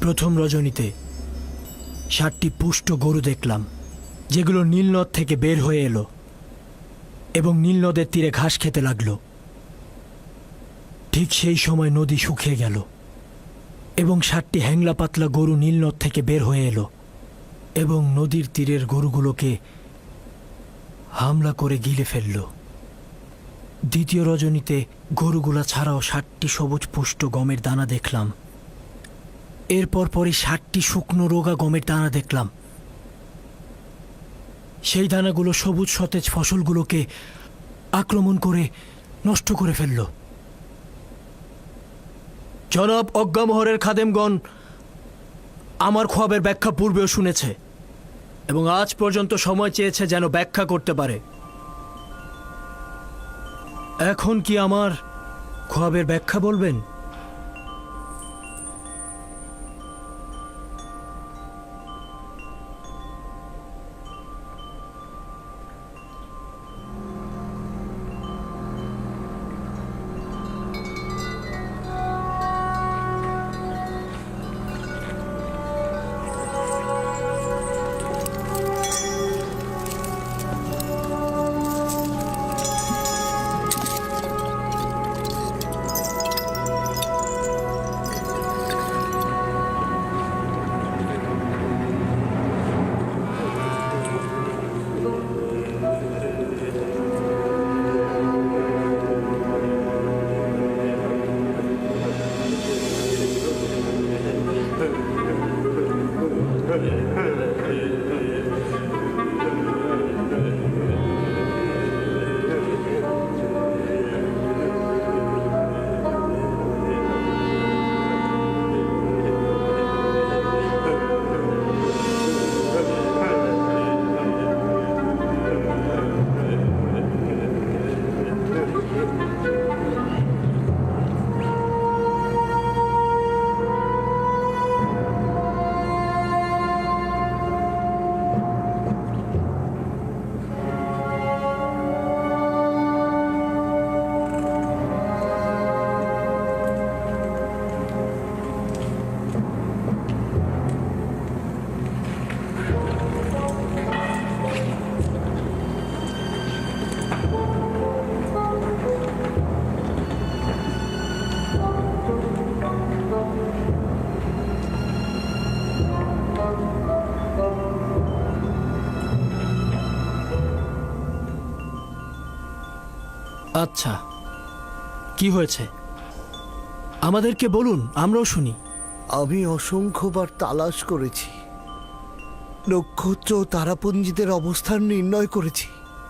প্রথম রজনীতে 7টি পুষ্ট গরু দেখলাম, যেগুলো নীলনদ থেকে বের হয়ে এলো এবং নীলনদের তীরে ঘাস খেতে লাগলো। ঠিক সেই সময় নদী শুকিয়ে গেল এবং 7টি হ্যাংলা পাতলা গরু নীলনদ থেকে বের হয়ে এলো এবং নদীর তীরের গরুগুলোকে হামলা করে গিলে ফেলল। দ্বিতীয় রজনীতে গরুগুলা ছাড়াও 7টি সবুজ পুষ্ট গমের দানা দেখলাম। এরপর পরই 7টি শুকনো রোগা গমের দানা দেখলাম। সেই দানাগুলো সবুজ সতেজ ফসলগুলোকে আক্রমণ করে নষ্ট করে ফেলল। জনাব অজ্ঞামোহরের খাদেমগণ আমার খোয়াবের ব্যাখ্যা পূর্বেও শুনেছে এবং আজ পর্যন্ত সময় চেয়েছে যেন ব্যাখ্যা করতে পারে। এখন কি আমার খোয়াবের ব্যাখ্যা বলবেন? আচ্ছা, কি হয়েছে আমাদেরকে বলুন, আমরাও শুনি। আমি অসংখ্যবার তালাশ করেছি, নক্ষত্র ও তারাপুঞ্জিদের অবস্থান নির্ণয় করেছি,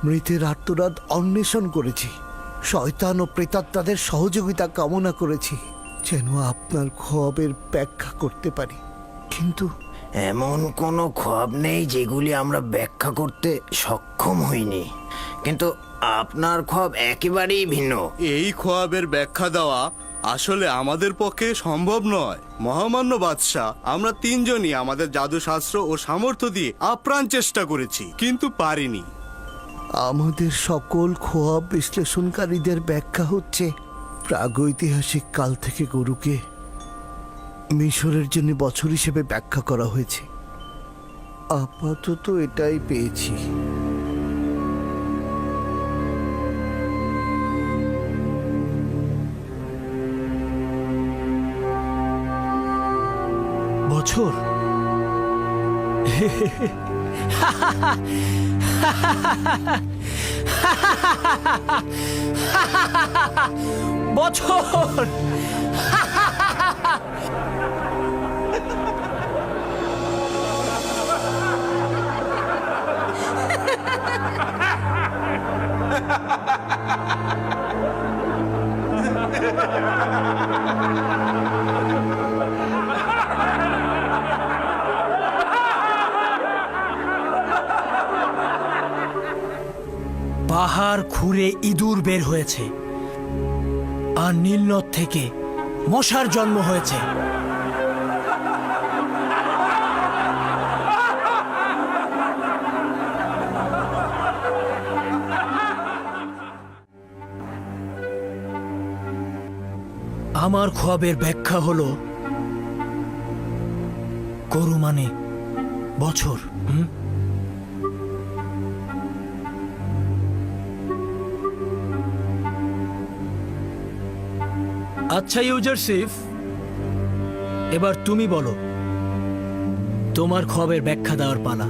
মৃতের আত্মরাত অন্বেষণ করেছি, শয়তান ও প্রেতাত্মাদের সহযোগিতা কামনা করেছি যেন আপনার খোয়াবের ব্যাখ্যা করতে পারি, কিন্তু এমন কোনো খোয়াব নেই যেগুলি আমরা ব্যাখ্যা করতে সক্ষম হইনি, কিন্তু আপনার খোয়াব একেবারেই ভিন্ন। এই খোয়াবের ব্যাখ্যা দেওয়া আসলে আমাদের পক্ষে সম্ভব নয়। মহামান্য বাদশাহ, আমরা 3জনই আমাদের জাদুশাস্ত্র ও সামর্থ্য দিয়ে আপ্রাণ চেষ্টা করেছি, কিন্তু পারিনি। আমাদের সকল খোয়াব বিশ্লেষণকারীদের ব্যাখ্যা হচ্ছে প্রাগৈতিহাসিক কাল থেকে গরুকে মিশরের জন্য বছর হিসেবে ব্যাখ্যা করা হয়েছে। আপাতত এটাই পেয়েছি। বছর? বছর? পাহাড় খুঁড়ে ইঁদুর বের হয়েছে আর নীলনদ থেকে মশার জন্ম হয়েছে। আমার খোয়াবের ব্যাখ্যা হলো গরু মানে বছর। আচ্ছা ইউজারসিফ, এবার তুমি বলো, তোমার খোয়াবের ব্যাখ্যা দেওয়ার পালা।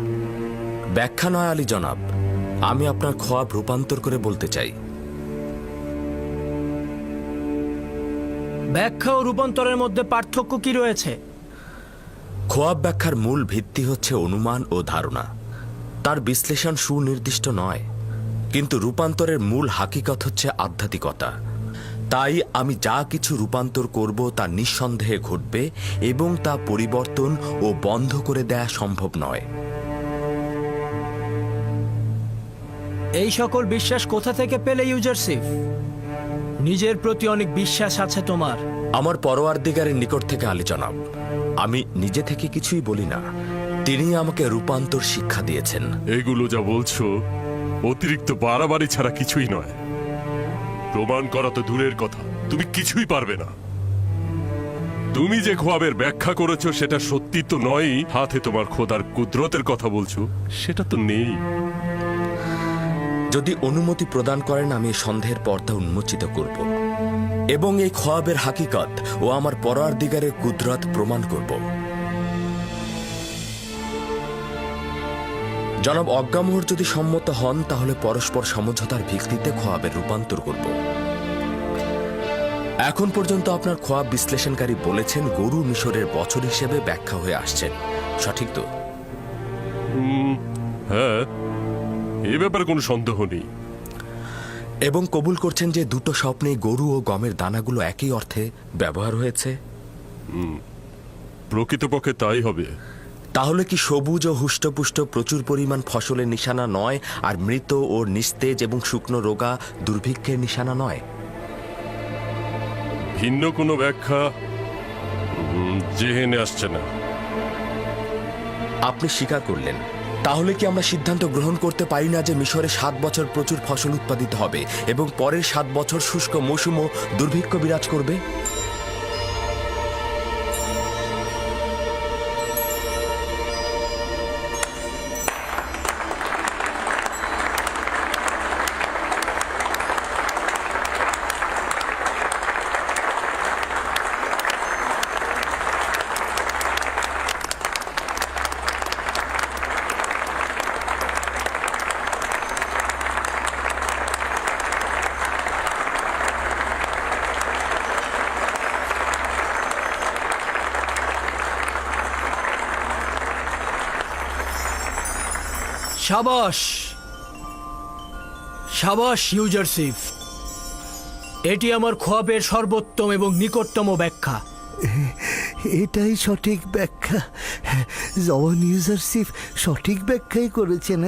ব্যাখ্যা নয় আলী জনাব, আমি আপনার খোয়াব রূপান্তর করে বলতে চাই। ব্যাখ্যা ও রূপান্তরের মধ্যে পার্থক্য কি রয়েছে? খোয়াব ব্যাখ্যার মূল ভিত্তি হচ্ছে অনুমান ও ধারণা, তার বিশ্লেষণ সুনির্দিষ্ট নয়। কিন্তু রূপান্তরের মূল হাকিকত হচ্ছে আধ্যাত্মিকতা। তাই আমি যা কিছু রূপান্তর করব তা নিঃসন্দেহে ঘটবে এবং তা পরিবর্তন ও বন্ধ করে দেয়া সম্ভব নয়। এই সকল বিশ্বাস কোথা থেকে পেলে ইউজারসিফ? নিজের প্রতি অনেক বিশ্বাস আছে তোমার। আমার পরওয়ারদিগারের নিকট থেকে আলী জনাব, আমি নিজে থেকে কিছুই বলি না, তিনি আমাকে রূপান্তর শিক্ষা দিয়েছেন। এগুলো যা বলছো অতিরিক্ত বাড়াবাড়ি ছাড়া কিছুই নয়। প্রমাণ করা তো দূরের কথা, তুমি কিছুই পারবে না। তুমি যে খোয়াবের ব্যাখ্যা করেছো সেটা সত্যি তো নয়ই। হাতে তোমার খোদার কুদরতের কথা বলছো, সেটা তো নেই। যদি অনুমতি প্রদান করেন আমি এই সন্দেহের পর্দা উন্মোচিত করব এবং এই খোয়াবের হাকিকত ও আমার পরওয়ারদিগারের কুদরত প্রমাণ করব। জনাব অজ্ঞামোহর যদি সম্মত হন তাহলে পরস্পর সমঝোতার ভিত্তিতে খোয়াবের রূপান্তর করব। এখন পর্যন্ত আপনার খোয়াব বিশ্লেষণকারী বলেছেন গরু মিশরের বছর হিসেবে ব্যাখ্যা হয়ে আসছেন, সঠিক তো? হ্যাঁ, এ ব্যাপারে কোনো সন্দেহ নেই। এবং কবুল করছেন যে দুটো স্বপ্নে গরু ও গমের দানাগুলো একই অর্থে ব্যবহার হয়েছে? প্রকৃতপক্ষে তাই হবে। তাহলে কি সবুজ ও হুষ্টপুষ্ট প্রচুর পরিমাণ ফসলের নিশানা নয়, আর মৃত ও নিস্তেজ এবং শুকনো রোগা দুর্ভিক্ষের নিশানা নয়? ভিন্ন কোনো ব্যাখ্যা জেহেনে আসছে না। আপনি স্বীকার করলেন। তাহলে কি আমরা সিদ্ধান্ত গ্রহণ করতে পারি না যে মিশরে 7 বছর প্রচুর ফসল উৎপাদিত হবে এবং পরের 7 বছর শুষ্ক মৌসুম ও দুর্ভিক্ষ বিরাজ করবে? সাবাস সাবাস ইউজারসিফ, এটি আমার খোয়াবের সর্বোত্তম এবং নিকটতম ব্যাখ্যা। এটাই সঠিক ব্যাখ্যা। জওয়ান ইউজারসিফ সঠিক ব্যাখ্যাই করেছেন।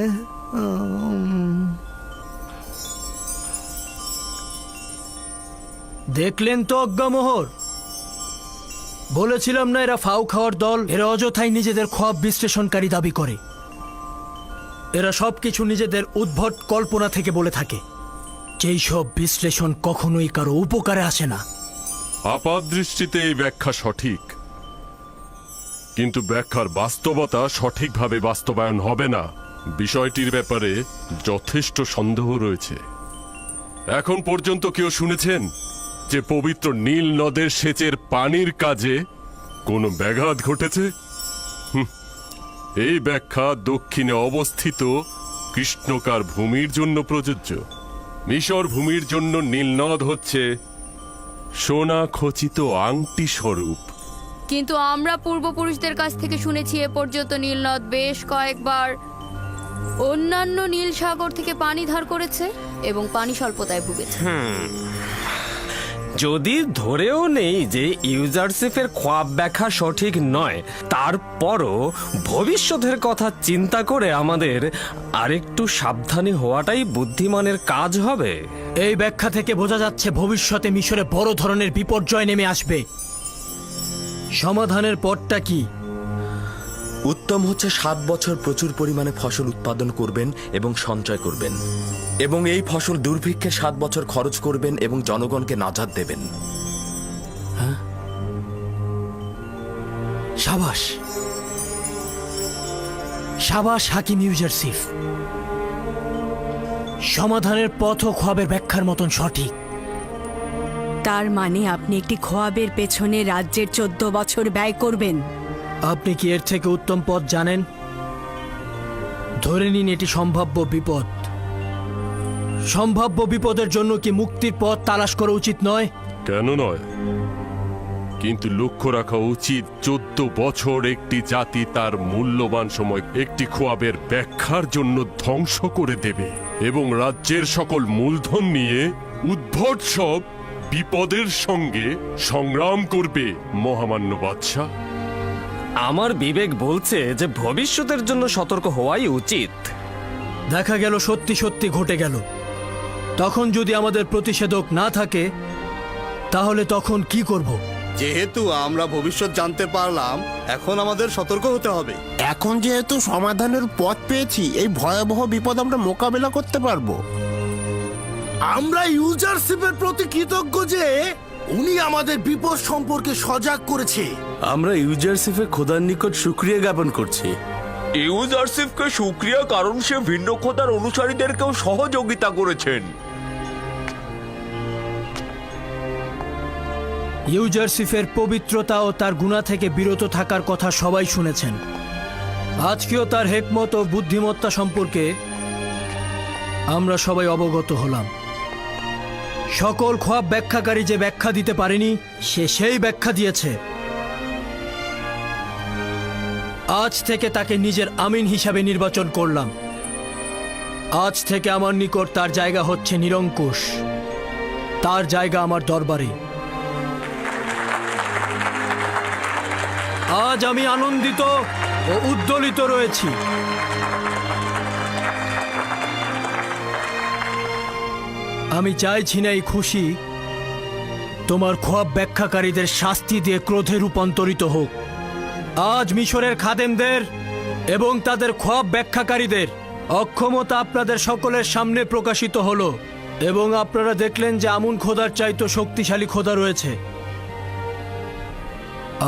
দেখলেন তো অজ্ঞামোহর, বলেছিলাম না এরা ফাউ খাওয়ার দল। এরা অযথাই নিজেদের খোয়াব বিশ্লেষণকারী দাবি করে। এরা সবকিছু নিজেদের উদ্ভট কল্পনা থেকে বলে থাকে, যেই সব বিশ্লেষণ কখনোই কারো উপকারে আসে না। আপাত দৃষ্টিতে এই ব্যাখ্যা সঠিক, কিন্তু ব্যাখ্যার বাস্তবতা সঠিকভাবে বাস্তবায়ন হবে না। বিষয়টির ব্যাপারে যথেষ্ট সন্দেহ রয়েছে। এখন পর্যন্ত কেউ শুনেছেন যে পবিত্র নীল নদের সেচের পানির কাজে কোনো ব্যাঘাত ঘটেছে? এই ব্যাখ্যা দক্ষিণে অবস্থিত কৃষ্ণকার ভূমির জন্য প্রযোজ্য। মিশর ভূমির জন্য নীলনদ হচ্ছে সোনা খচিত আংটি স্বরূপ। কিন্তু আমরা পূর্বপুরুষদের কাছ থেকে শুনেছি এ পর্যন্ত নীলনদ বেশ কয়েকবার অন্যান্য নীল সাগর থেকে পানি ধার করেছে এবং পানি স্বল্পতায় ভুগেছে। যদি ধরেও নেই যে ইউজারসিফের খোয়াব ব্যাখ্যা সঠিক নয়, তারপরও ভবিষ্যতের কথা চিন্তা করে আমাদের আরেকটু সাবধানী হওয়াটাই বুদ্ধিমানের কাজ হবে। এই ব্যাখ্যা থেকে বোঝা যাচ্ছে ভবিষ্যতে মিশরে বড় ধরনের বিপর্যয় নেমে আসবে। সমাধানের পথটা কি? উত্তম হচ্ছে 7 বছর প্রচুর পরিমাণে ফসল উৎপাদন করবেন এবং সঞ্চয় করবেন, এবং এই ফসল দুর্ভিক্ষে 7 বছর খরচ করবেন এবং জনগণকে নাজাত দেবেন। সাবাস, সাবাস হাকিম ইউজারসিফ। সমাধানের পথ ও খোয়াবের ব্যাখ্যার মতন সঠিক। তার মানে আপনি একটি খোয়াবের পেছনে রাজ্যের 14 বছর ব্যয় করবেন? আপনি কি এর থেকে উত্তম পথ জানেন? ধরে নিন এটি সম্ভাব্য বিপদ। সম্ভাব্য বিপদের জন্য কি মুক্তির পথ তালাশ করা উচিত নয়? কেন নয়? কিন্তু লক্ষ্য রাখা উচিত 14 বছর একটি জাতি তার মূল্যবান সময় একটি খোয়াবের ব্যাখ্যার জন্য ধ্বংস করে দেবে এবং রাজ্যের সকল মূলধন নিয়ে উদ্ভট সব বিপদের সঙ্গে সংগ্রাম করবে মহামান্য বাদশাহ। আমার বিবেক বলছে যে ভবিষ্যতের জন্য সতর্ক হওয়াই উচিত। দেখা গেল সত্যি সত্যি ঘটে গেল। তখন যদি আমাদের প্রতিষেধক না থাকে তাহলে তখন কি করব? যেহেতু আমরা ভবিষ্যৎ জানতে পারলাম, এখন আমাদের সতর্ক হতে হবে। এখন যেহেতু সমাধানের পথ পেয়েছি, এই ভয়াবহ বিপদ আমরা মোকাবেলা করতে পারবো। আমরা ইউজারশিপের প্রতি কৃতজ্ঞ যে উনি আমাদের বিপদ সম্পর্কে সজাগ করেছে। আমরা ইউজারসিফের খোদার নিকট শুকরিয়া জ্ঞাপন করছি। ইউজারসিফকে শুকরিয়া, কারণ সে ভিন্ন খোদার অনুসারীদেরকেও সহযোগিতা করেছেন। ইউজারসিফের পবিত্রতা ও তার গুণা থেকে বিরত থাকার কথা সবাই শুনেছেন। আজকেও তার হেকমত ও বুদ্ধিমত্তা সম্পর্কে আমরা সবাই অবগত হলাম। সকল খোয়াব ব্যাখ্যাকারী যে ব্যাখ্যা দিতে পারেনি, সে সেই ব্যাখ্যা দিয়েছে। আজ থেকে তাকে নিজের আমিন হিসাবে নির্বাচন করলাম। আজ থেকে আমার নিকট তার জায়গা হচ্ছে নিরঙ্কুশ। তার জায়গা আমার দরবারে। আজ আমি আনন্দিত ও উদ্দোলিত রয়েছি। আমি চাইছি না এই খুশি তোমার খোয়াব ব্যাখ্যাকারীদের শাস্তি দিয়ে ক্রোধে রূপান্তরিত হোক। আজ মিশরের খাদেমদের এবং তাদের খোয়াব ব্যাখ্যাকারীদের অক্ষমতা আপনাদের সকলের সামনে প্রকাশিত হলো এবং আপনারা দেখলেন যে আমুন খোদার চাইতো শক্তিশালী খোদা রয়েছে।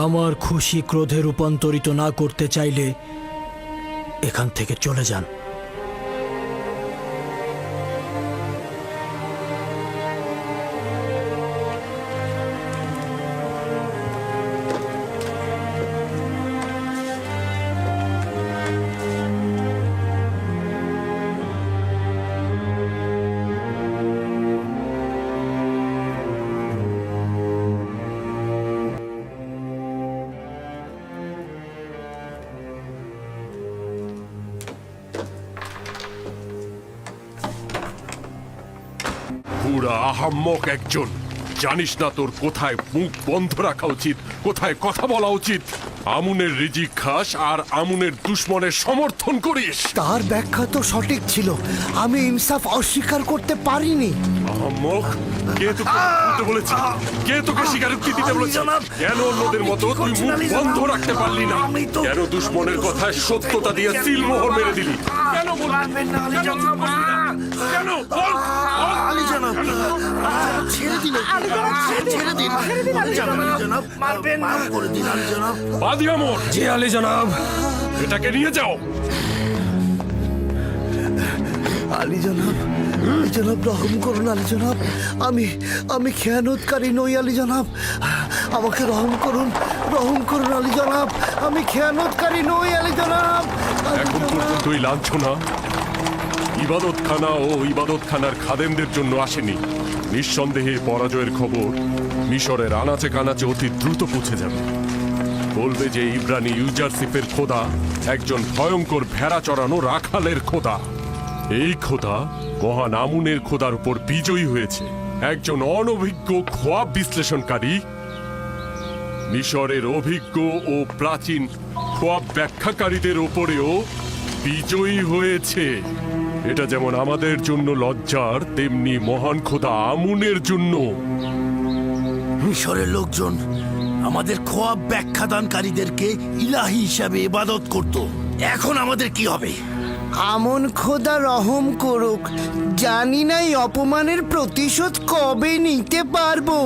আমার খুশি ক্রোধে রূপান্তরিত না করতে চাইলে এখান থেকে চলে যান। পুরা আহাম্মক একজন। জানিস না তোর কোথায় মুখ বন্ধ রাখা উচিত, কোথায় কথা বলা উচিত। আমুনের রিজিক খাস আর আমুনের দুশ্মনের সমর্থন করিস। তার ব্যাখ্যা তো সঠিক ছিল, আমি ইনসাফ অস্বীকার করতে পারিনি। আহাম্মক, কে তোকে বলতে বলেছে? কে তোকে স্বীকারোক্তি দিতে বলেছে? কেন অন্যদের মতো তুই মুখ বন্ধ রাখতে পারলি না? কেন দুশ্মনের কথায় সত্যতা দিয়ে সিলমোহর মেরে দিলি? কেন বলবেন না? কেন বল? আলী জনাব, ছেড়ে দিন, ছেড়ে দিন, আলী জনাব, মারবেন না, করে দিন আলী জনাব। বাদী আমর, জি আলী জনাব। এটাকে নিয়ে যাও। আলী জনাব, আলী জনাব, রহম করুন আলী জনাব। আমি খেয়ানতকারী নই আলী জনাব। আমাকে রহম করুন আলী জনাব। আমি খেয়ানতকারী নই আলী জনাব। এখন পর্যন্ত এই লাঞ্ছনা ইবাদতখানা ও ইবাদতখানার খাদেমদের জন্য আসেনি। নিঃসন্দেহে পরাজয়ের খবর মিশরের আনাচে কানাচে অতি দ্রুত পৌঁছে যাবে। বলবে যে ইব্রানি ইউজারসিফের খোদা একজন ভয়ঙ্কর ভেড়া চড়ানো রাখালের খোদা। এই খোদা মহান আমুনের খোদার উপর বিজয়ী হয়েছে। একজন অনভিজ্ঞ খোয়াব বিশ্লেষণকারী মিশরের অভিজ্ঞ ও প্রাচীন খোয়াব ব্যাখ্যাকারীদের উপরেও বিজয়ী হয়েছে। এটা যেমন আমাদের জন্য লজ্জার, তেমনি মহান খোদা আমুনের জন্য। মিশরের লোকজন আমাদের খোয়াব ব্যাখ্যাদানকারীদেরকে ইলাহি হিসাবে ইবাদত করত। এখন আমাদের কি হবে? আমন খোদা রহম করুক। জানি না এই অপমানের প্রতিশোধ কবে নিতে পারবো।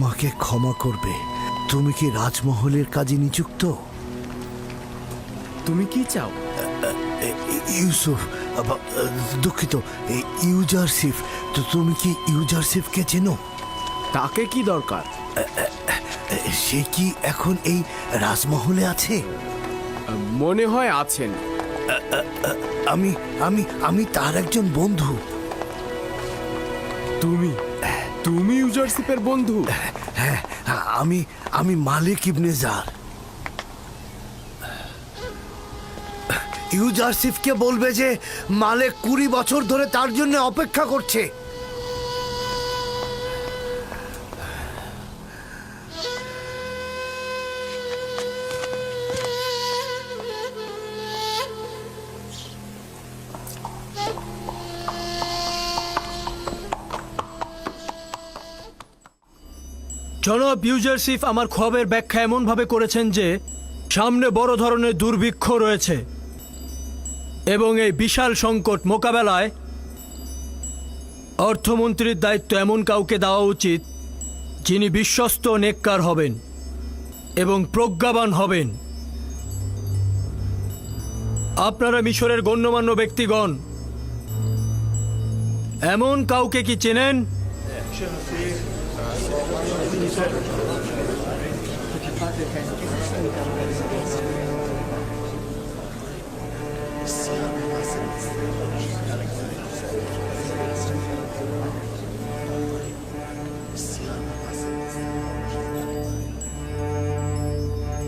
আমাকে ক্ষমা করবে, তুমি কি রাজমহলের কাজে নিযুক্ত? তুমি কি চাও? ইউসুফ, দুঃখিত, ইউজারশিপ। তো তুমি কি ইউজারশিপকে চেনো? তাকে কি দরকার? সে কি এখন এই রাজমহলে আছে? মনে হয় আছেন। আমি আমি আমি তার একজন বন্ধু। তুমি ইউজারশিপের বন্ধু? হ্যাঁ, আমি আমি মালিক ইবনে জার। ইউজারশিপকে বলবে যে মালিক 20 বছর ধরে তার জন্য অপেক্ষা করছে। জনাব ইউজারশিপ আমার খবরের ব্যাখ্যা এমনভাবে করেছেন যে সামনে বড় ধরনের দুর্ভিক্ষ রয়েছে এবং এই বিশাল সংকট মোকাবেলায় অর্থমন্ত্রীর দায়িত্ব এমন কাউকে দেওয়া উচিত যিনি বিশ্বস্ত ও নেককার হবেন এবং প্রজ্ঞাবান হবেন। আপনারা মিশরের গণ্যমান্য ব্যক্তিগণ এমন কাউকে কি চেনেন?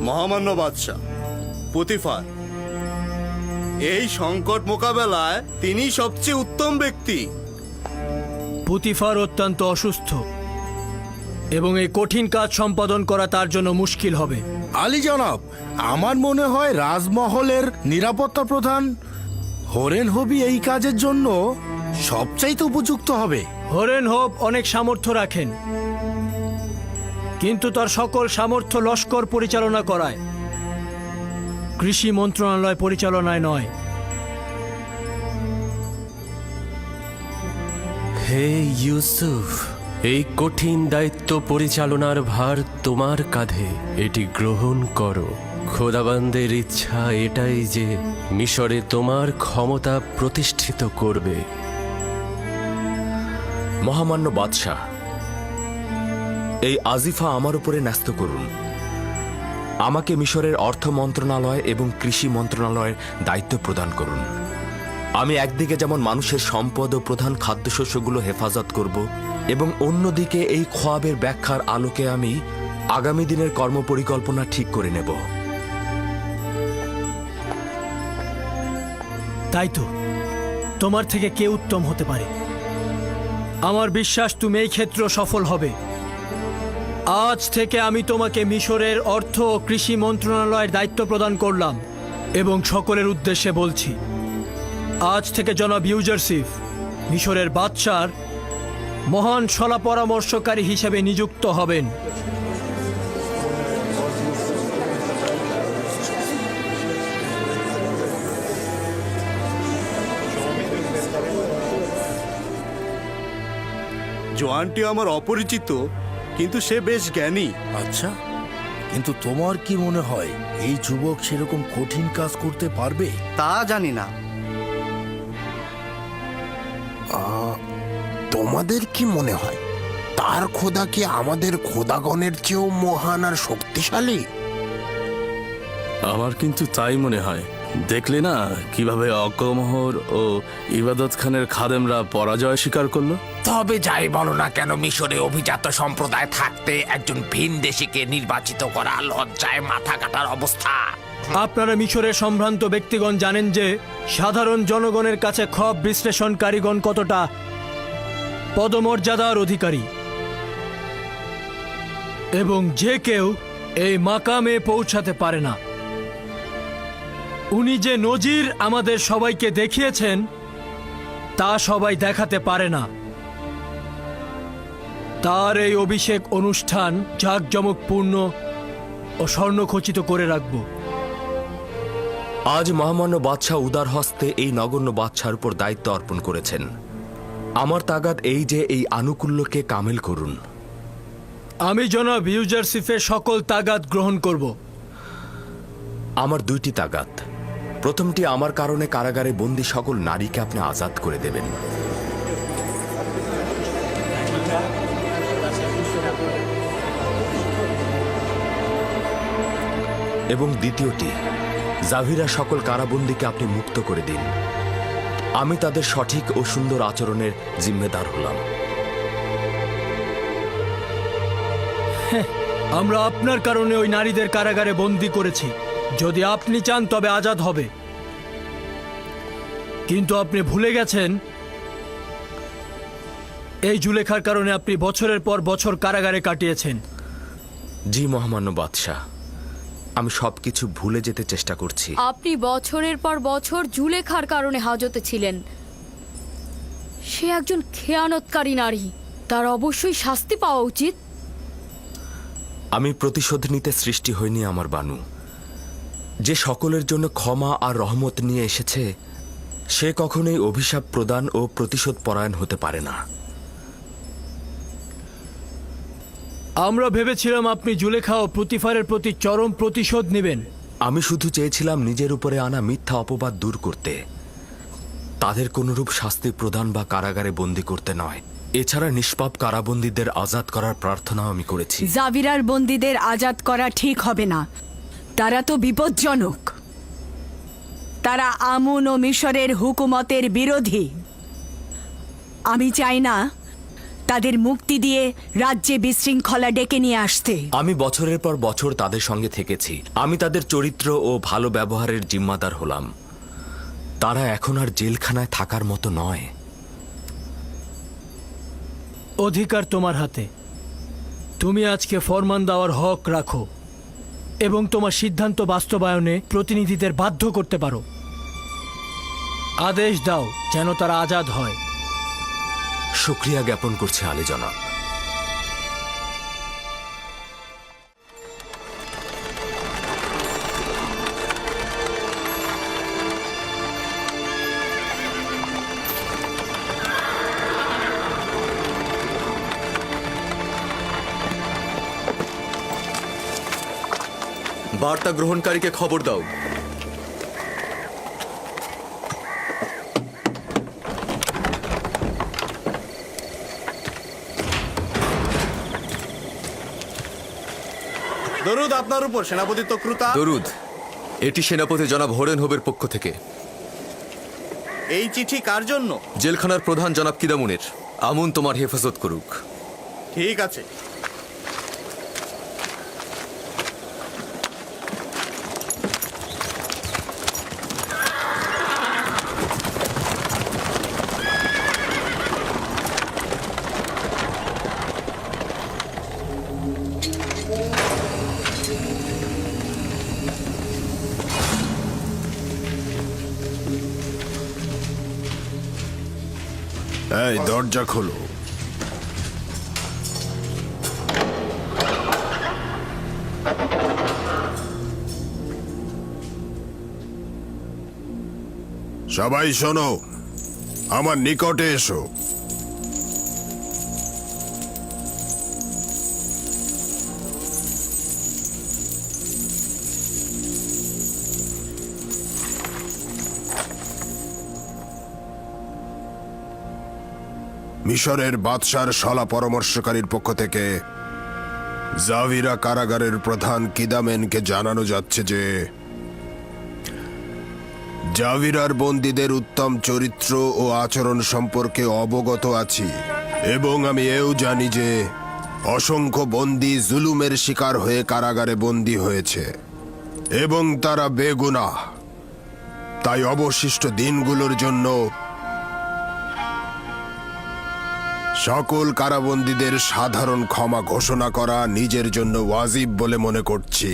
মহামান্য বাদশাহ পুতিফার, এই সংকট মোকাবেলায় তিনি সবচেয়ে উত্তম ব্যক্তি। পুতিফার অত্যন্ত অসুস্থ এবং এই কঠিন কাজ সম্পাদন করা তার জন্য মুশকিল হবে। আলী জনাব, আমার মনে হয় রাজমহলের নিরাপত্তা প্রধান হরেন হবি এই কাজের জন্য সবচাইতে উপযুক্ত হবে। হরেন হোপ অনেক সামর্থ্য রাখেন, কিন্তু তার সকল সামর্থ্য লস্কর পরিচালনা করায়, কৃষি মন্ত্রণালয় পরিচালনায় নয়। হে ইউসুফ, এই কঠিন দায়িত্ব পরিচালনার ভার তোমার কাঁধে, এটি গ্রহণ করো। খোদাবান্দের ইচ্ছা এটাই যে মিশরে তোমার ক্ষমতা প্রতিষ্ঠিত করবে। মহামান্য বাদশাহ, এই আজিফা আমার উপরে ন্যস্ত করুন। আমাকে মিশরের অর্থ মন্ত্রণালয় এবং কৃষি মন্ত্রণালয়ের দায়িত্ব প্রদান করুন। আমি একদিকে যেমন মানুষের সম্পদ ও প্রধান খাদ্যশস্যগুলো হেফাজত করব এবং অন্যদিকে এই খোয়াবের ব্যাখ্যার আলোকে আমি আগামী দিনের কর্মপরিকল্পনা ঠিক করে নেব। তাই তো, তোমার থেকে কে উত্তম হতে পারে? আমার বিশ্বাস তুমি এই ক্ষেত্রে সফল হবে। আজ থেকে আমি তোমাকে মিশরের অর্থ ও কৃষি মন্ত্রণালয়ের দায়িত্ব প্রদান করলাম এবং সকলের উদ্দেশ্যে বলছি, আজ থেকে জনাব ইউজারশিপ মিশরের বাদশার মহান সলা পরামর্শকারী হিসেবে নিযুক্ত হবেন। জোয়ানটি আমার অপরিচিত, কিন্তু সে বেশ জ্ঞানী। আচ্ছা, কিন্তু তোমার কি মনে হয় এই যুবক সেরকম কঠিন কাজ করতে পারবে? তা জানি না। তোমাদের কি মনে হয় তার খোদা কি আমাদের খোদাগণের চেয়েও মহান আর শক্তিশালী? আমার কিন্তু তাই মনে হয়। দেখলে না কিভাবে অকমহর ও ইবাদত খানের খাদেমরা পরাজয় স্বীকার করলো? তবে যাই বলো না কেন, মিশরে অভিজাত সম্প্রদায় থাকতে একজন ভিনদেশীকে নির্বাচিত করা লজ্জায় মাথা কাটার অবস্থা। আপনারা মিশরের সম্ভ্রান্ত ব্যক্তিগণ জানেন যে সাধারণ জনগণের কাছে খব বিশ্লেষণকারীগণ কতটা পদমর্যাদার অধিকারী, এবং যে কেউ এই মাকামে পৌঁছাতে পারে না। উনি যে নজির আমাদের সবাইকে দেখিয়েছেন তা সবাই দেখাতে পারে না। তার এই অভিষেক অনুষ্ঠান জাঁকজমকপূর্ণ ও স্বর্ণখচিত করে রাখব। আজ মহামান্য বাদশাহ উদার হস্তে এই নগণ্য বাদশার উপর দায়িত্ব অর্পণ করেছেন। আমার তাগাদ এই যে এই আনুকূল্যকে কামেল করুন। আমি জনাব ইউজারসিফের সকল তাগাদ গ্রহণ করব। আমার দুইটি তাগাদ। প্রথমটি, আমার কারণে কারাগারে বন্দী সকল নারীকে আপনি আজাদ করে দেবেন। এবং দ্বিতীয়টি, জাভিরা সকল কারাবন্দীকে আপনি মুক্ত করে দিন। আমি তাদের সঠিক ও সুন্দর আচরণের জিম্মেদার হলাম। আমরা আপনার কারণে ওই নারীদের কারাগারে বন্দী করেছি। যদি আপনি চান তবে আজাদ হবে, কিন্তু আপনি ভুলে গেছেন এই জুলেখার কারণে আপনি বছরের পর বছর কারাগারে কাটিয়েছেন। জি মহামান্য বাদশাহ, আমি সবকিছু ভুলে যেতে চেষ্টা করছি। আপনি বছরের পর বছর জুলেখার কারণে হাজতে ছিলেন। সে একজন খেয়ানতকারী নারী, তার অবশ্যই শাস্তি পাওয়া উচিত। আমি প্রতিশোধ নিতে সৃষ্টি হইনি আমার বানু। যে সকলের জন্য ক্ষমা আর রহমত নিয়ে এসেছে, সে কখনোই অভিশাপ প্রদান ও প্রতিশোধ পরায়ণ হতে পারে না। আমরা ভেবেছিলাম আপনি জুলেখা ও প্রতিফারের প্রতি চরম প্রতিশোধ নেবেন। আমি শুধু চেয়েছিলাম নিজের উপরে আনা মিথ্যা অপবাদ দূর করতে, তাদের কোনরূপ শাস্তি প্রদান বা কারাগারে বন্দী করতে নয়। এছাড়া নিষ্পাপ কারাবন্দীদের আজাদ করার প্রার্থনাও আমি করেছি। জাভিরার বন্দীদের আজাদ করা ঠিক হবে না, তারা তো বিপজ্জনক। তারা আমুন ও মিশরের হুকুমতের বিরোধী। আমি চাই না তাদের মুক্তি দিয়ে রাজ্যে বিশৃঙ্খলা ডেকে নিয়ে আসতে। আমি বছরের পর বছর তাদের সঙ্গে থেকেছি। আমি তাদের চরিত্র ও ভালো ব্যবহারের জিম্মাদার হলাম। তারা এখন আর জেলখানায় থাকার মতো নয়। অধিকার তোমার হাতে। তুমি আজকে ফরমান দেওয়ার হক রাখো এবং তোমার সিদ্ধান্ত বাস্তবায়নে প্রতিনিধিদের বাধ্য করতে পারো। আদেশ দাও যেন তারা আজাদ হয়। শুকরিয়া জ্ঞাপন করছে আলী জনাব। বার্তা গ্রহণকারীকে খবর দাও। দরুদ আপনার উপর সেনাপতি তক্রুতা। দরুদ, এটি সেনাপতি জনাব হোরেন হোবের পক্ষ থেকে। এই চিঠি কার জন্য? জেলখানার প্রধান জনাব কিদামুনের। আমুন তোমার হেফাজত করুক। ঠিক আছে। এই দরজা খোলো। সবাই শোনো, আমার নিকটে এসো। মিশরের বাদশার সলা পরামর্শকারীর পক্ষ থেকে জাভিরা কারাগারের প্রধান কিদামেনকে জানানো যাচ্ছে যে জাভিরার বন্দীদের উত্তম চরিত্র ও আচরণ সম্পর্কে অবগত আছি, এবং আমি এও জানি যে অসংখ্য বন্দী জুলুমের শিকার হয়ে কারাগারে বন্দী হয়েছে এবং তারা বেগুনাহ। তাই অবশিষ্ট দিনগুলোর জন্য সকল কারাবন্দীদের সাধারণ ক্ষমা ঘোষণা করা নিজের জন্য ওয়াজিব বলে মনে করছি,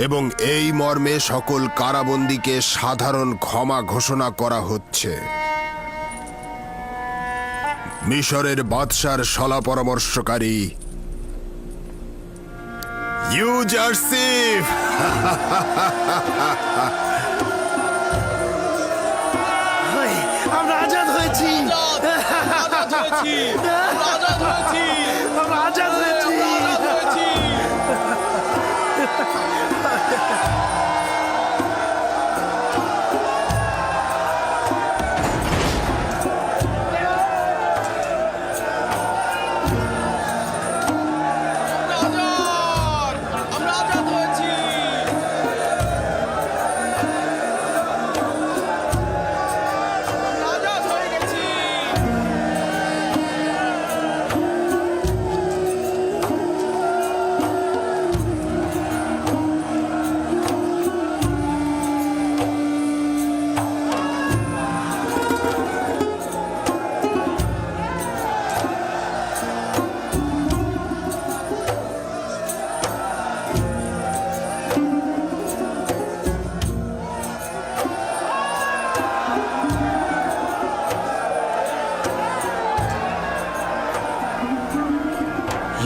এবং এই মর্মে সকল কারাবন্দীকে সাধারণ ক্ষমা ঘোষণা করা হচ্ছে। মিশরের বাদশার সলা পরামর্শকারী ইউজারসিফ। আমরা আজাদ হয়েছি। আমরা আজাদ হয়েছি।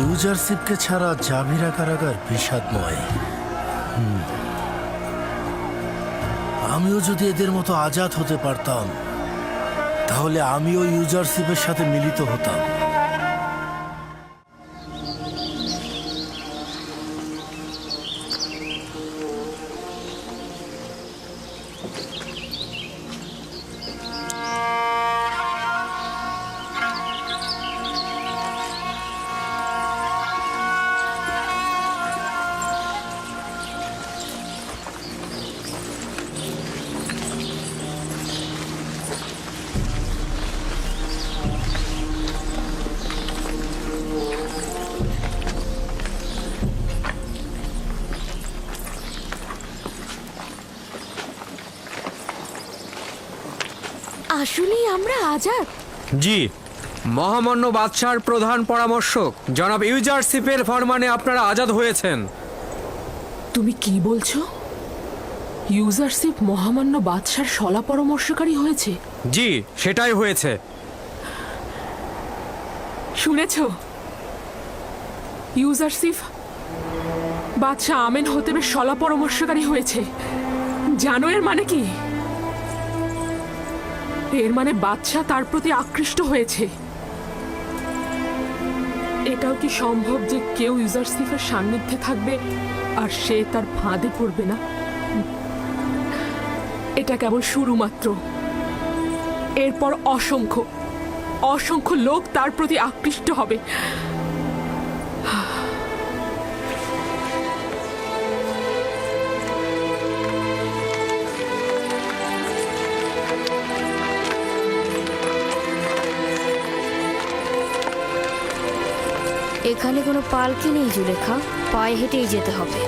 ইউজারশিপকে ছাড়া জামিরা কারাগার বিষাদময়। আমিও যদি এদের মতো আজাদ হতে পারতাম, তাহলে আমিও ইউজারশিপের সাথে মিলিত হতাম। আসলেই আমরা আজাদ? জি, মহামান্য বাদশাহর প্রধান পরামর্শক জনাব ইউজারশিপের ফরমানে আপনারা আজাদ হয়েছেন। তুমি কি বলছো? ইউজারশিপ মহামান্য বাদশার শলা পরামর্শকারী হয়েছে? জি, সেটাই হয়েছে। শুনেছ? ইউজারশিপ বাদশাহ আমেন হতেবের শলা পরামর্শকারী হয়েছে। জানো এর মানে কি? এর মানে বাদশাহ তার প্রতি আকৃষ্ট হয়েছে। এটাও কি সম্ভব যে কেউ ইউজারশিপের সান্নিধ্যে থাকবে আর সে তার ফাঁদে পড়বে না? এটা কেবল শুরু মাত্র। এরপর অসংখ্য অসংখ্য লোক তার প্রতি আকৃষ্ট হবে। এখানে কোনো পালকি নেই জুলেখা, পায়ে হেঁটেই যেতে হবে।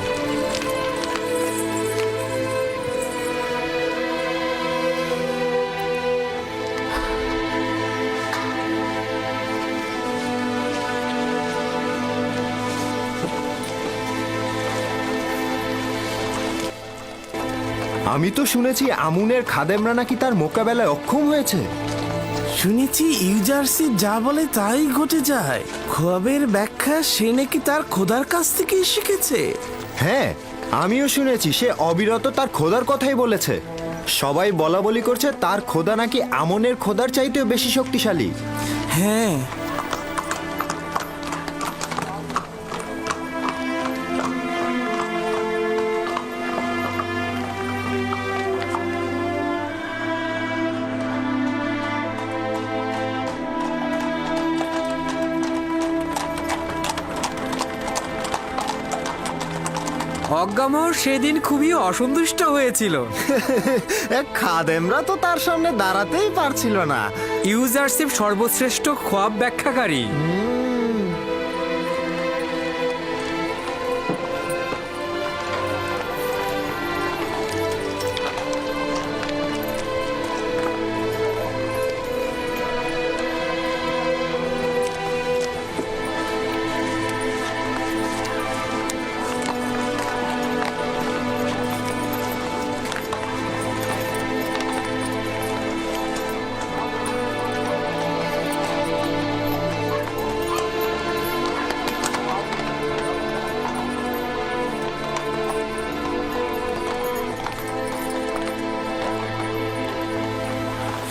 আমি তো শুনেছি আমুনের খাদেমরা নাকি তার মোকাবেলায় অক্ষম হয়েছে। শুনেছি ইউজারশিপ যা বলে তাই ঘটে যায়। খোয়াবের ব্যাখ্যা সে নাকি তার খোদার কাছ থেকেই শিখেছে। হ্যাঁ, আমিও শুনেছি সে অবিরত তার খোদার কথাই বলেছে। সবাই বলা বলি করছে তার খোদা নাকি আমনের খোদার চাইতেও বেশি শক্তিশালী। হ্যাঁ, অজ্ঞামহর সেদিন খুবই অসন্তুষ্ট হয়েছিল। খাদেমরা তো তার সামনে দাঁড়াতেই পারছিল না। ইউজারশিপ সর্বশ্রেষ্ঠ খোয়াব ব্যাখ্যাকারী।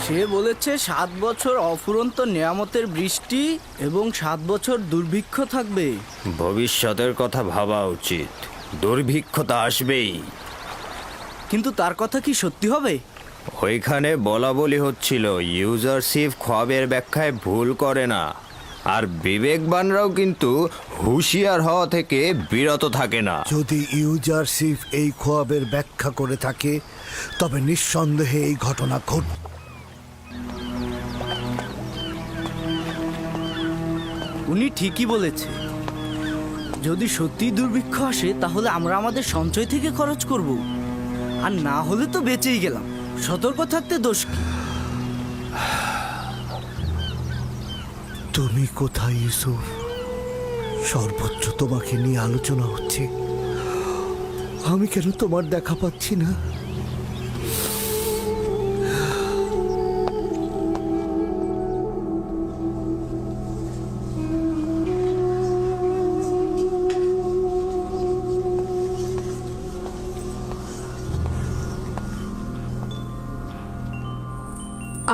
সে বলেছে 7 বছর অফুরন্ত নেয়ামতের বৃষ্টি এবং 7 বছর দুর্ভিক্ষ থাকবে। ভবিষ্যতের কথা ভাবা উচিত। দুর্ভিক্ষ তো আসবেই। কিন্তু তার কথা কি সত্যি হবে? ওইখানে বলা বলি হচ্ছিল ইউজারশিপ খোয়াবের ব্যাখ্যায় ভুল করে না, আর বিবেকবানরাও কিন্তু হুঁশিয়ার হওয়া থেকে বিরত থাকে না। যদি ইউজারশিপ এই খোয়াবের ব্যাখ্যা করে থাকে তবে নিঃসন্দেহে এই ঘটনা ঘট। উনি ঠিকই বলেছে। যদি সত্যি দুর্ভিক্ষ আসে তাহলে আমরা আমাদের সঞ্চয় থেকে খরচ করব, আর না হলে তো বেঁচেই গেলাম। সতর্ক থাকতে দোষ কি? তুমি কোথায় ইউসুফ? সর্বোচ্চ তোমাকে নিয়ে আলোচনা হচ্ছে, আমি কেন তোমার দেখা পাচ্ছি না?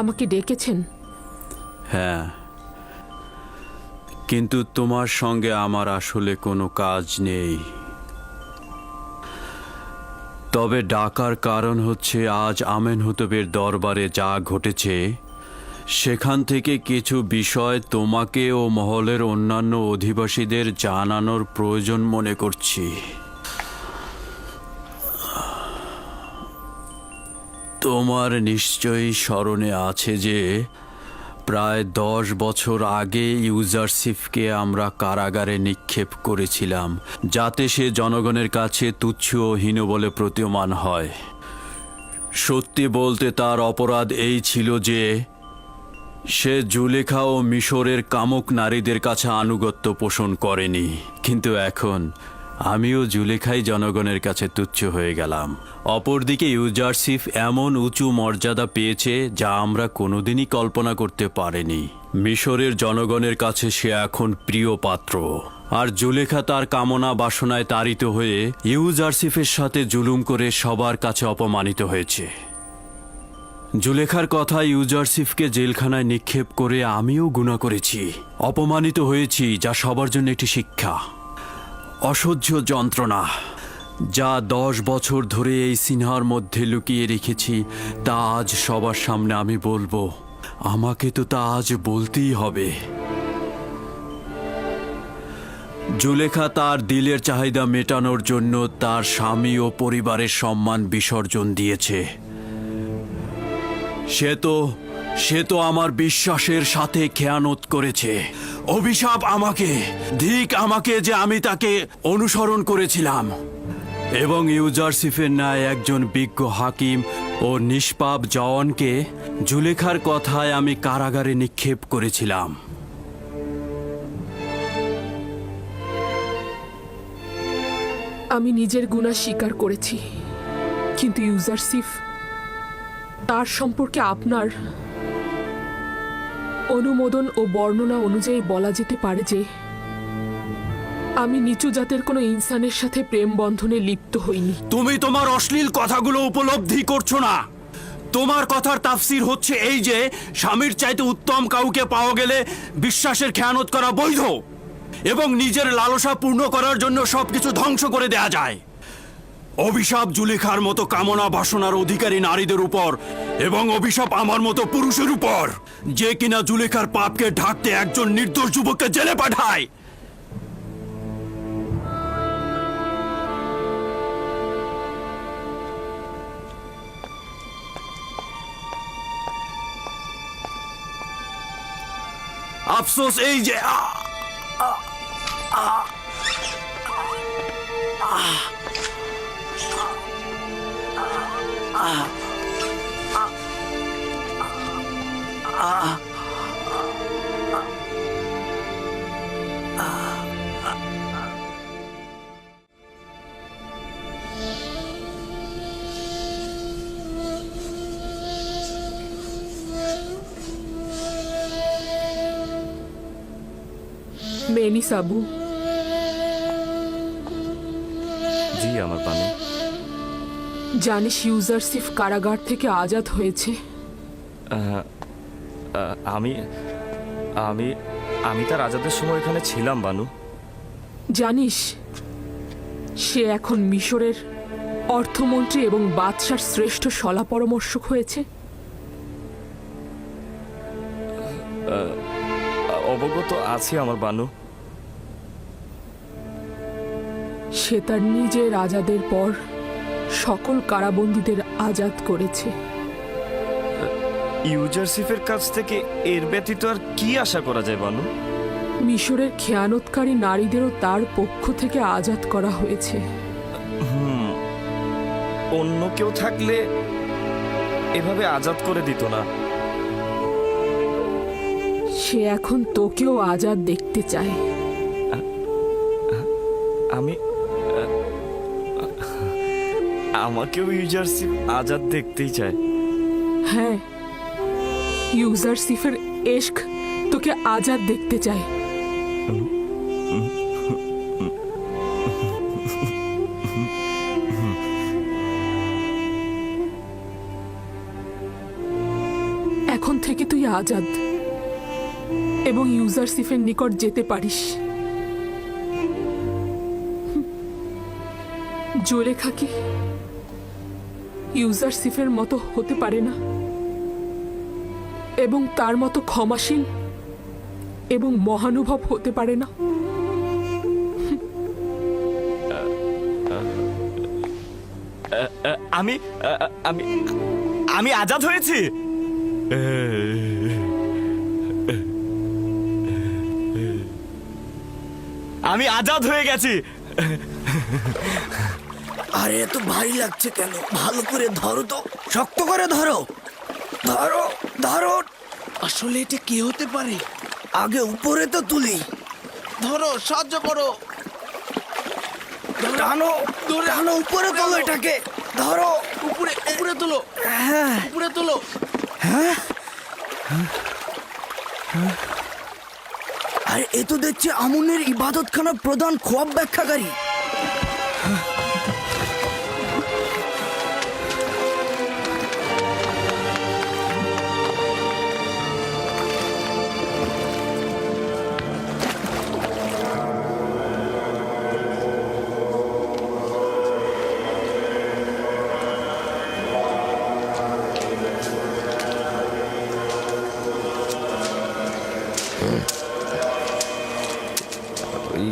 আমাকে ডেকেছেন? হ্যাঁ, কিন্তু তোমার সঙ্গে আমার আসলে কোনো কাজ নেই। তবে ডাকার কারণ হচ্ছে আজ আমেনহোতেবের দরবারে যা ঘটেছে সেখান থেকে কিছু বিষয় তোমাকে ও মহলের অন্যান্য অধিবাসীদের জানানোর প্রয়োজন মনে করছি। তোমার নিশ্চয়ই স্মরণে আছে যে প্রায় 10 বছর আগে ইউজারশিপকে আমরা কারাগারে নিক্ষেপ করেছিলাম, যাতে সে জনগণের কাছে তুচ্ছ ও হীন বলে প্রতীয়মান হয়। সত্যি বলতে তার অপরাধ এই ছিল যে সে জুলেখা ও মিশরের কামুক নারীদের কাছে আনুগত্য পোষণ করেনি। কিন্তু এখন আমিও জুলেখাই জনগণের কাছে তুচ্ছ হয়ে গেলাম। অপরদিকে ইউজারশিপ এমন উঁচু মর্যাদা পেয়েছে যা আমরা কোনোদিনই কল্পনা করতে পারিনি। মিশরের জনগণের কাছে সে এখন প্রিয় পাত্র, আর জুলেখা তার কামনা বাসনায় তাড়িত হয়ে ইউজারশিপের সাথে জুলুম করে সবার কাছে অপমানিত হয়েছে। জুলেখার কথা ইউজারশিপকে জেলখানায় নিক্ষেপ করে আমিও গুনাহ করেছি, অপমানিত হয়েছি, যা সবার জন্য একটি শিক্ষা। অসহ্য যন্ত্রণা যা 10 বছর ধরে এই সিনহার মধ্যে লুকিয়ে রেখেছি তা আজ সবার সামনে আমি বলবো। আমাকে তো তা আজ বলতেই হবে। জুলেখা তার দিলের চাহিদা মেটানোর জন্য তার স্বামী ও পরিবারের সম্মান বিসর্জন দিয়েছে। সে তো আমার বিশ্বাসের সাথে খেয়ানত করেছে। অভিশাপ আমাকে, ধিক আমাকে যে আমি তাকে অনুসরণ করেছিলাম এবং ইউজারশিপের ন্যায় একজন বিজ্ঞ হাকিম ও নিষ্পাপ জওয়ানকে জুলেখার কথায় আমি কারাগারে নিক্ষেপ করেছিলাম। আমি নিজের গুনাহ স্বীকার করেছি, কিন্তু ইউজারশিপ, তার সম্পর্কে আপনার অনুমোদন ও বর্ণনা অনুযায়ী বলা যেতে পারে যে আমি নিচু জাতের কোনো ইনসানের সাথে প্রেম বন্ধনে লিপ্ত হইনি। তুমি তোমার অশ্লীল কথাগুলো উপলব্ধি করছো না। তোমার কথার তাফসির হচ্ছে এই যে স্বামীর চাইতে উত্তম কাউকে পাওয়া গেলে বিশ্বাসের খেয়ানত করা বৈধ এবং নিজের লালসা পূর্ণ করার জন্য সবকিছু ধ্বংস করে দেয়া যায়। অভিশাপ জুলেখার মতো কামনা বাসনার অধিকারী নারীদের উপর এবং অভিশাপ আমার মতো পুরুষের উপর, যে কিনা জুলেখার পাপকে ঢাকতে একজন নির্দোষ যুবককে জেলে পাঠায়। আফসোস এই যে মেনি সাবু। জি আমার বানু। জানিস ইউজারশিপ কারাগার থেকে আজাদ হয়েছে? আমি আমি আমি তার আজাদের সময় এখানে ছিলাম বানু। জানিস সে এখন মিশরের অর্থমন্ত্রী এবং বাদশার শ্রেষ্ঠ শলা পরামর্শক হয়েছে? অবগত আছি আমার বানু। সে তার নিজের আজাদের পর সকল কারাবন্দীদের আজাদ করেছে। ইউজারসিফের কাছ থেকে এর ব্যতীত আর কি আশা করা যায় বানু? মিশরের খেয়ানতকারী নারীদেরও তার পক্ষ থেকে আজাদ করা হয়েছে। অন্য কেউ থাকলে এভাবে আজাদ করে দিত না। সে এখন তোকেও আজাদ দেখতে চায়। আমাকেও ইউজারসিফ আজাদ দেখতেই চায়। হ্যাঁ, ইউজারসিফের এশক তোকে আজাদ দেখতে চায়। এখন থেকে তুই আজাদ এবং ইউজারসিফের নিকট যেতে পারিস। জোলেখা কি ইউজারসিফের মতো হতে পারে না এবং তার মতো ক্ষমাশীল এবং মহানুভব হতে পারে না? আমি আমি আমি আজাদ হয়েছি। আমি আজাদ হয়ে গেছি। আরে এত ভারী লাগছে কেন? ভালো করে ধরো তো, শক্ত করে ধরো, ধরো ধরো। আসলে এটা কি হতে পারে? আগে উপরে তো তুলি। ধরো, সাহায্য করো, টানো টানো, উপরে তোলো এটাকে, ধরো উপরে উপরে তোলো। হ্যাঁ, উপরে তোলো। হ্যাঁ, আরে এ তো দেখছি আমুনের ইবাদতখানার প্রধান খোয়াব ব্যাখ্যাকারী।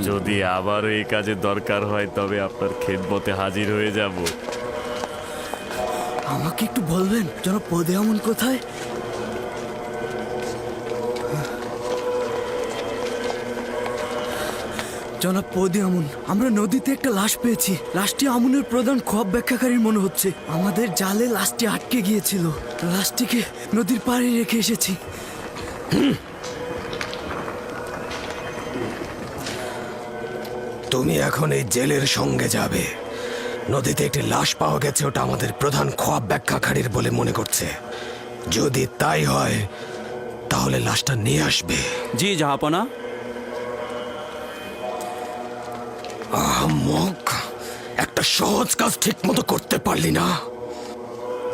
যদি আবারও এই কাজে দরকার হয় তবে আপনার খেদমতে হাজির হয়ে যাব। আমাকে একটু বলবেন জনাব পদে আমন কোথায়? জনাব পদে আমন, আমরা নদীতে একটা লাশ পেয়েছি। লাশটি আমুনের প্রধান খোয়াব ব্যাখ্যাকারীর মনে হচ্ছে। আমাদের জালে লাশটি আটকে গিয়েছিল। লাশটিকে নদীর পাড়ে রেখে এসেছি। তুমি এখন এই জেলের সঙ্গে যাবে। নদীতে একটি লাশ পাওয়া গেছে, ওটা আমাদের প্রধান খোয়াব ব্যাখ্যাকারীর বলে মনে করছে। যদি তাই হয় তাহলে লাশটা নিয়ে আসবে। জি জাহাপনা। আহমক, একটা সহজ কাজ ঠিক মতো করতে পারলি না।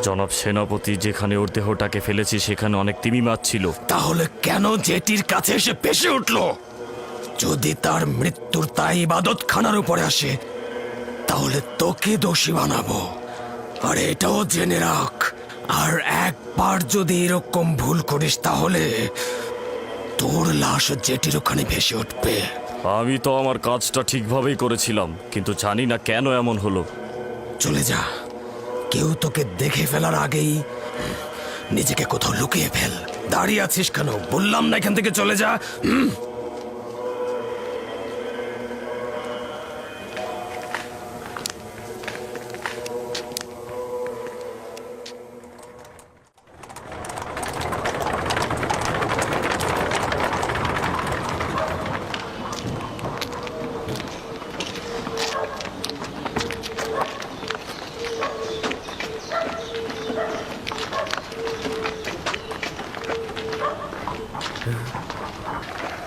জনাব সেনাপতি, যেখানে ওর দেহটাকে ফেলেছি সেখানে অনেক তিমি মাছ ছিল। তাহলে কেন জেটির কাছে এসে পেশে উঠলো? যদি তার মৃত্যুর তাই ইবাদতখানার উপরে আসে তাহলে তোকে দোষী বানাবো। আর এটাও জেনে রাখ, আর একবার যদি এরকম ভুল করিস তাহলে তোর লাশ জেটির ওখানে ভেসে উঠবে। আমি তো আমার কাজটা ঠিকভাবেই করেছিলাম, কিন্তু জানি না কেন এমন হলো। চলে যা, কেউ তোকে দেখে ফেলার আগেই নিজেকে কোথাও লুকিয়ে ফেল। দাঁড়িয়ে আছিস কেন? বললাম না এখান থেকে চলে যা।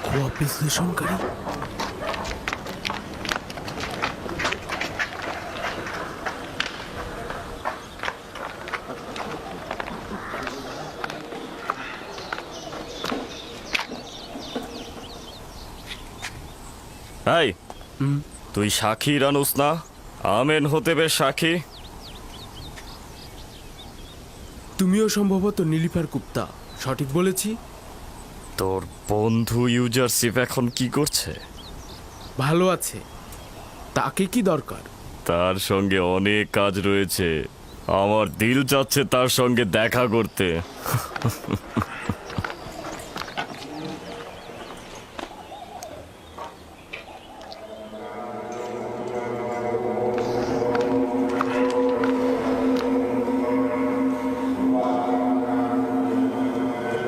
খোয়াব বিশ্লেষণকারী। এই, তুই সাক্ষী রানুস না? আমেন হতেবে সাক্ষী। তুমিও সম্ভবত নীলিফার গুপ্তা, সঠিক বলেছি? তোর বন্ধু ইউজারশিপ এখন কি করছে? ভালো আছে। তাকে কি দরকার? তার সঙ্গে অনেক কাজ রয়েছে, আমার দিল চাচ্ছে তার সঙ্গে দেখা করতে।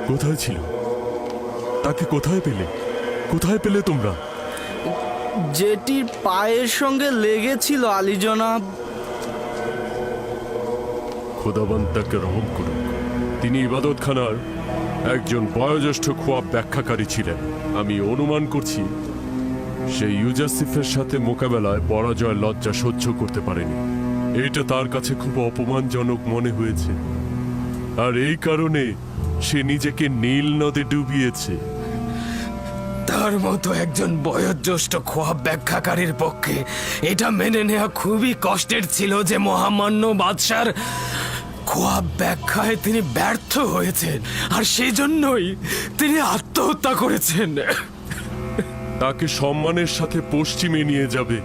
কোথায় ছিল? তাকে কোথায় পেলে? কোথায় পেলে তোমরা? যেটির পায়ের সঙ্গে লেগেছিল আলী জনাব। খোদাবন্ত তাকে রহম করুক। তিনি ইবাদতখানার একজন বয়োজ্যেষ্ঠ খোয়াব ব্যাখ্যাকারী ছিলেন। আমি অনুমান করছি সেই ইউজারশিফের সাথে মোকাবেলায় পরাজয় লজ্জা সহ্য করতে পারেনি। এটা তার কাছে খুব অপমানজনক মনে হয়েছে, আর এই কারণে সে নিজেকে নীল নদে ডুবিয়েছে। তার মতো একজন বয়োজ্যেষ্ঠ খোয়াব ব্যাখ্যাকারীর পক্ষে এটা মেনে নেওয়া খুবই কষ্টের ছিল যে মহামান্য বাদশার খোয়াব ব্যাখ্যায় তিনি ব্যর্থ হয়েছেন, আর সেই জন্যই তিনি আত্মহত্যা করেছেন। তাকে সম্মানের সাথে পশ্চিমে নিয়ে যাবে,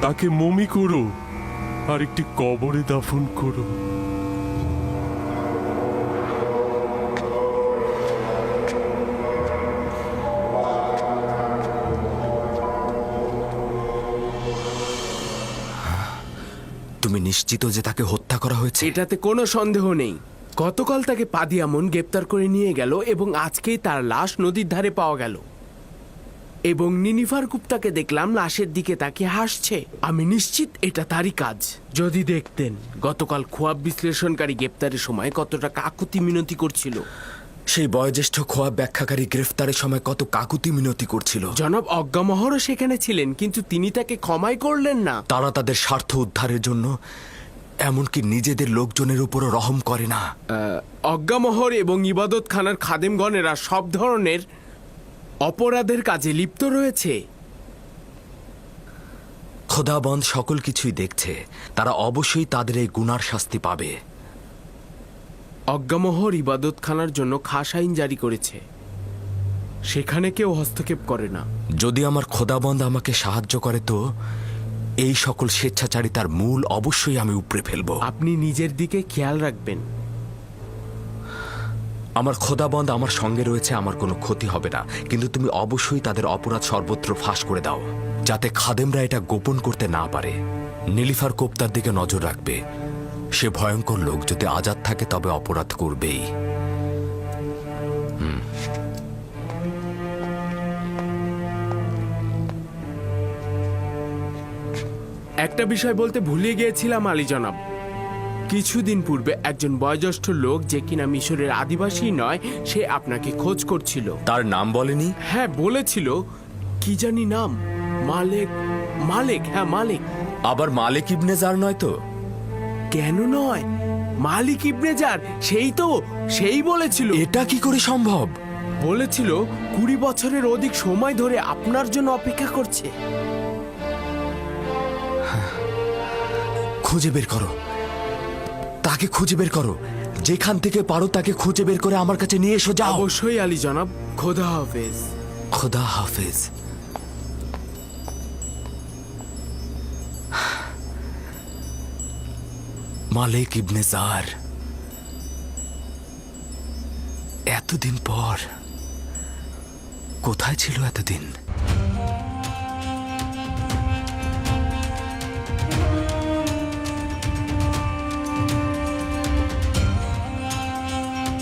তাকে মমি করো আর একটি কবরে দাফন করো। তুমি নিশ্চিত যে তাকে হত্যা করা হয়েছে? এটাতে কোনো সন্দেহ নেই। গতকাল তাকে পাদিয়ামন গ্রেপ্তার করে নিয়ে গেল এবং আজকেই তার লাশ নদীর ধারে পাওয়া গেল। এবং নিনিফার গুপ্তাকে দেখলাম লাশের দিকে তাকিয়ে হাসছে। আমি নিশ্চিত এটা তারই কাজ। যদি দেখতেন গতকাল খোয়াব বিশ্লেষণকারী গ্রেপ্তারের সময় কতটা কাকুতি মিনতি করছিল। সেই বয়োজ্যেষ্ঠ খোয়াব ব্যাখ্যাকারী গ্রেফতারের সময় কত কাকুতি মিনতি করছিল। জনাব অজ্ঞামহরও সেখানে ছিলেন, কিন্তু তিনি তাকে ক্ষমাই করলেন না। তারা তাদের স্বার্থ উদ্ধারের জন্য এমনকি নিজেদের লোকজনের উপরও রহম করে না। অজ্ঞামহর এবং ইবাদত খানার খাদেমগণেরা সব ধরনের অপরাধের কাজে লিপ্ত রয়েছে। খোদাবন্দ সকল কিছুই দেখছে, তারা অবশ্যই তাদের এই গুনার শাস্তি পাবে। অজ্ঞামহর ইবাদত খানার জন্য খাস আইন জারি করেছে, সেখানে কেউ হস্তক্ষেপ করে না। যদি আমার খোদাবন্দ আমাকে সাহায্য করে তো এই সকল স্বেচ্ছাচারিতার মূল অবশ্যই আমি উপড়ে ফেলব। আপনি নিজের দিকে খেয়াল রাখবেন। আমার খোদাবন্দ আমার সঙ্গে রয়েছে, আমার কোনো ক্ষতি হবে না, কিন্তু তুমি অবশ্যই তাদের অপরাধ সর্বত্র ফাঁস করে দাও, যাতে খাদেমরা এটা গোপন করতে না পারে। নীলিফার কোপ্তার দিকে নজর রাখবে। সে ভয়ঙ্কর লোক, যদি আজাদ থাকে তবে অপরাধ করবেই। একটা বিষয় বলতে ভুলে গিয়েছিলাম আলী জনাব। কিছুদিন পূর্বে একজন বয়োজ্যেষ্ঠ লোক, যে কিনা মিশরের আদিবাসী নয়, সে আপনাকে খোঁজ করছিল। তার নাম বলেনি? হ্যাঁ বলেছিল, কি জানি নাম, মালেক। মালেক, হ্যাঁ মালেক। আবার মালিক ইবনে জার নয় তো? কেন নয়, মালিক ইবনে জার, সেই বলেছিল। এটা কি করে সম্ভব? বলেছিল 20 বছরের অধিক সময় ধরে আপনার জন্য অপেক্ষা করছে। খুঁজে বের করো, তাকে খুঁজে বের করো। যেখান থেকে পারো তাকে খুঁজে বের করে আমার কাছে নিয়ে এসো। যাও। অবশ্যই আলী জনাব। খোদা হাফেজ। খোদা হাফেজ। মালিক ইবনে জার, এতদিন পর কোথায় ছিল এতদিন?